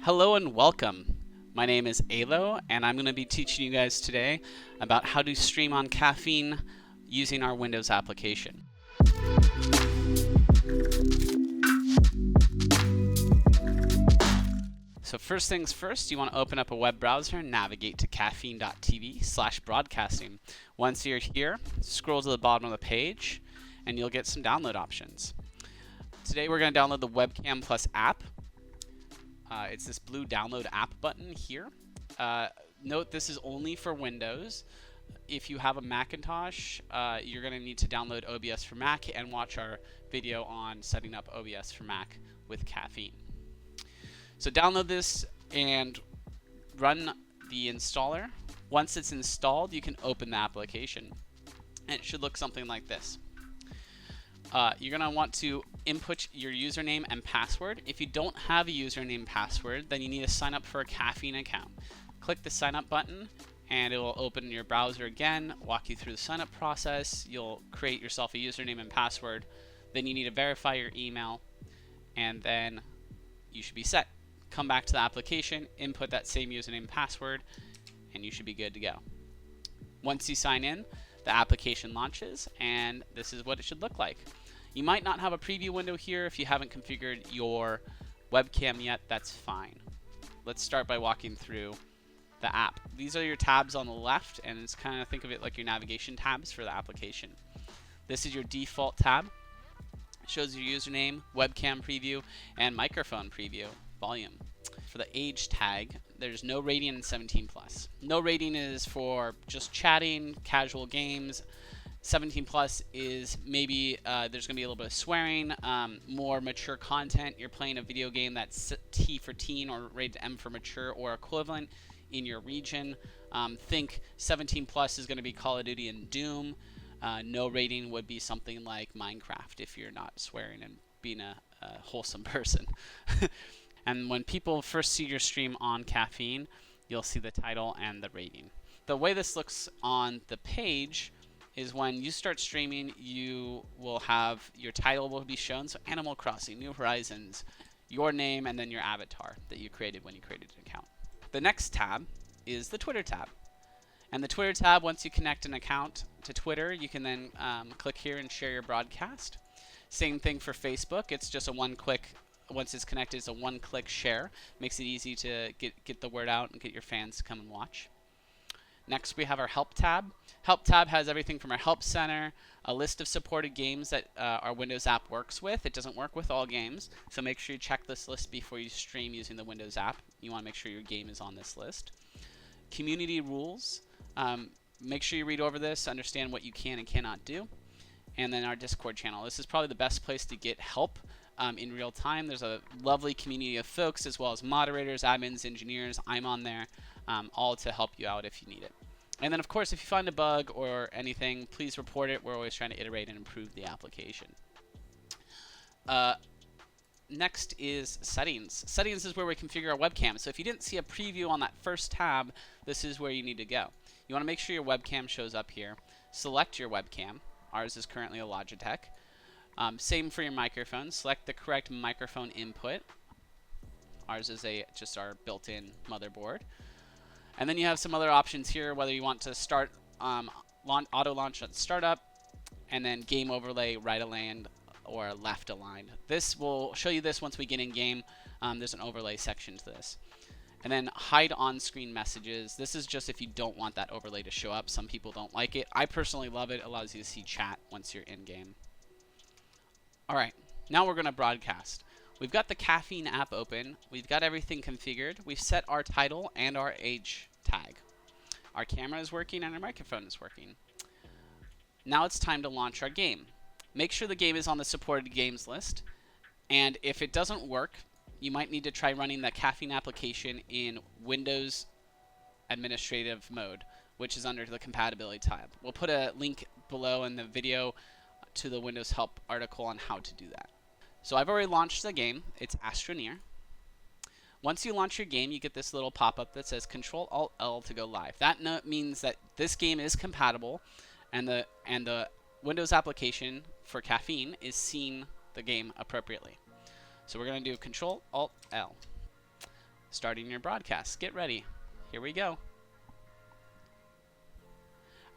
Hello and welcome. My name is Alo, and I'm going to be teaching you guys today about how to stream on Caffeine using our Windows application. So first things first, you want to open up a web browser and navigate to caffeine.tv/broadcasting. Once you're here, scroll to the bottom of the page, and you'll get some download options. Today we're going to download the Webcam Plus app. It's this blue download app button here. Note this is only for Windows. If you have a Macintosh, you're going to need to download OBS for Mac and watch our video on setting up OBS for Mac with Caffeine. So download this and run the installer. Once it's installed, you can open the application. And it should look something like this. You're going to want to input your username and password. If you don't have a username and password, then you need to sign up for a Caffeine account. Click the sign up button and it will open your browser again, walk you through the sign up process. You'll create yourself a username and password. Then you need to verify your email and then you should be set. Come back to the application, input that same username and password, and you should be good to go. Once you sign in, the application launches and this is what it should look like. You might not have a preview window here if you haven't configured your webcam yet. That's fine. Let's start by walking through the app. These are your tabs on the left, and it's kind of think of it like your navigation tabs for the application. This is your default tab. It shows your username, webcam preview, and microphone preview volume. For the age tag, there's no rating in 17+. No rating is for just chatting, casual games. 17+ is maybe there's going to be a little bit of swearing, more mature content. You're playing a video game that's T for teen or rated M for mature or equivalent in your region. Think 17+ is going to be Call of Duty and Doom. No rating would be something like Minecraft if you're not swearing and being a wholesome person. And when people first see your stream on Caffeine, you'll see the title and the rating. The way this looks on the page is when you start streaming, you will have your title will be shown. So Animal Crossing, New Horizons, your name, and then your avatar that you created when you created an account. The next tab is the Twitter tab. And the Twitter tab, once you connect an account to Twitter, you can then click here and share your broadcast. Same thing for Facebook. It's just a one-click. Once it's connected, it's a one-click share. Makes it easy to get the word out and get your fans to come and watch. Next, we have our Help tab. Help tab has everything from our Help Center, a list of supported games that our Windows app works with. It doesn't work with all games, so make sure you check this list before you stream using the Windows app. You want to make sure your game is on this list. Community rules. Make sure you read over this, understand what you can and cannot do. And then our Discord channel. This is probably the best place to get help in real time. There's a lovely community of folks as well as moderators, admins, engineers. I'm on there, all to help you out if you need it. And then, of course, if you find a bug or anything, please report it. We're always trying to iterate and improve the application. Next is settings. Settings is where we configure our webcam. So if you didn't see a preview on that first tab, this is where you need to go. You want to make sure your webcam shows up here. Select your webcam. Ours is currently a Logitech. Same for your microphone. Select the correct microphone input. Ours is just our built-in motherboard. And then you have some other options here, whether you want to start auto launch at startup, and then game overlay right aligned or left aligned. This will show you this once we get in game. There's an overlay section to this. And then hide on-screen messages. This is just if you don't want that overlay to show up. Some people don't like it. I personally love it. It allows you to see chat once you're in game. All right, now we're going to broadcast. We've got the Caffeine app open. We've got everything configured. We've set our title and our age tag. Our camera is working and our microphone is working. Now it's time to launch our game. Make sure the game is on the supported games list. And if it doesn't work, you might need to try running the Caffeine application in Windows administrative mode, which is under the compatibility tab. We'll put a link below in the video to the Windows Help article on how to do that. So I've already launched the game. It's Astroneer. Once you launch your game, you get this little pop-up that says Control-Alt-L to go live. That means that this game is compatible, and the Windows application for Caffeine is seeing the game appropriately. So we're going to do Control-Alt-L. starting your broadcast. Get ready. Here we go.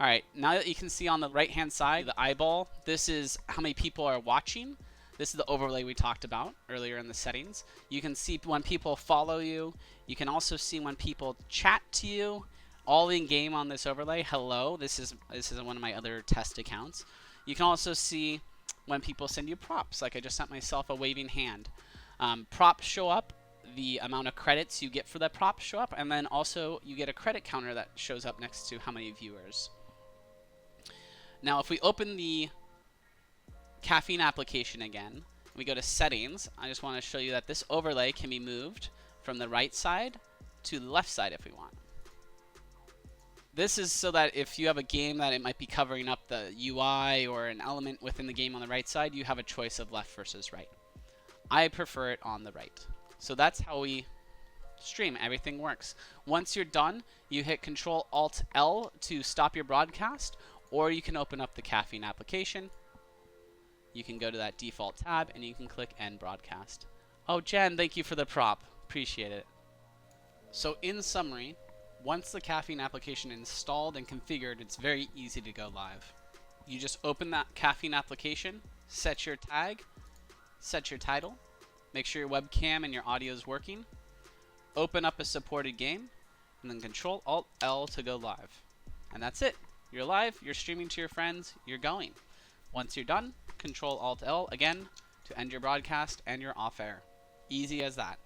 Alright, now that you can see on the right hand side, the eyeball, this is how many people are watching. This is the overlay we talked about earlier in the settings. You can see when people follow you. You can also see when people chat to you. All in game on this overlay. Hello, this is one of my other test accounts. You can also see when people send you props, like I just sent myself a waving hand. Props show up, the amount of credits you get for that prop show up, and then also you get a credit counter that shows up next to how many viewers. Now if we open the Caffeine application again, we go to settings, I just want to show you that this overlay can be moved from the right side to the left side if we want. This is so that if you have a game that it might be covering up the UI or an element within the game on the right side, you have a choice of left versus right. I prefer it on the right. So that's how we stream. Everything works. Once you're done, you hit Control-Alt-L to stop your broadcast, or you can open up the Caffeine application. You can go to that default tab and you can click End Broadcast. Oh, Jen, thank you for the prop. Appreciate it. So in summary, once the Caffeine application is installed and configured, it's very easy to go live. You just open that Caffeine application, set your tag, set your title, make sure your webcam and your audio is working, open up a supported game, and then Control-Alt-L to go live. And that's it. You're live, you're streaming to your friends, you're going. Once you're done, Control-Alt-L again to end your broadcast and you're off air. Easy as that.